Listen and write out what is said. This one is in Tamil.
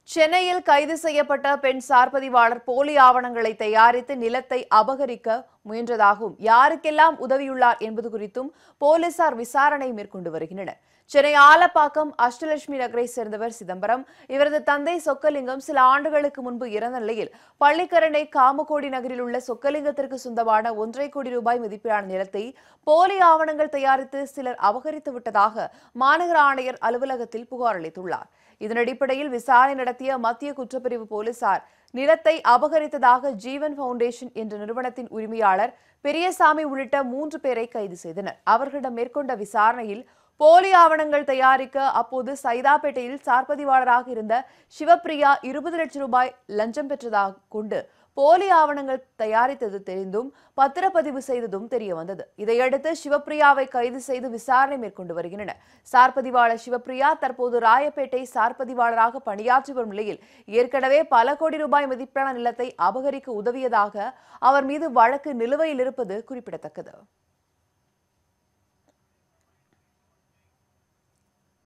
சென்னையில் கைது செய்யப்பட்ட பெண் சார்பதிவாளர் போலி ஆவணங்களை தயாரித்து நிலத்தை அபகரிக்க முயன்றதாகவும் யாருக்கெல்லாம் உதவியுள்ளார் என்பது குறித்தும் போலீசார் விசாரணை மேற்கொண்டு வருகின்றனர். சென்னை ஆலப்பாக்கம் அஷ்டலட்சுமி நகரை சேர்ந்தவர் சிதம்பரம். இவரது தந்தை சொக்கலிங்கம் சில ஆண்டுகளுக்கு முன்பு இறந்த நிலையில் பள்ளிக்கரணை காமகோடி நகரில் உள்ள சொக்கலிங்கத்திற்கு சொந்தமான 1.5 கோடி ரூபாய் மதிப்பிலான நிலத்தை போலி ஆவணங்கள் தயாரித்து சிலர் அபகரித்து விட்டதாக மாநகர ஆணையர் அலுவலகத்தில் புகார் அளித்துள்ளார். இதன் அடிப்படையில் விசாரணை நடத்திய மத்திய குற்றப்பிரிவு போலீசார் நிலத்தை அபகரித்ததாக ஜீவன் பவுண்டேஷன் என்ற நிறுவனத்தின் உரிமையாளர் பெரியசாமி உள்ளிட்ட 3 பேரை கைது செய்தனர். அவர்களிடம் மேற்கொண்ட விசாரணையில் போலி ஆவணங்கள் தயாரிக்க அப்போது சைதாப்பேட்டையில் சார்பதிவாளராக இருந்த சிவப்பிரியா 20 லட்சம் ரூபாய் லஞ்சம் பெற்றதாக கொண்டு போலி ஆவணங்கள் தயாரித்தது தெரிந்தும் பத்திரப்பதிவு செய்ததும் தெரியவந்தது. இதையடுத்து சிவப்பிரியாவை கைது செய்து விசாரணை மேற்கொண்டு வருகின்றனர். சார்பதிவாளர் சிவப்பிரியா தற்போது ராயப்பேட்டை சார்பதிவாளராக பணியாற்றி வரும் நிலையில் ஏற்கனவே பல கோடி ரூபாய் மதிப்பிலான நிலத்தை அபகரிக்க உதவியதாக அவர் மீது வழக்கு நிலுவையில் இருப்பது குறிப்பிடத்தக்கது.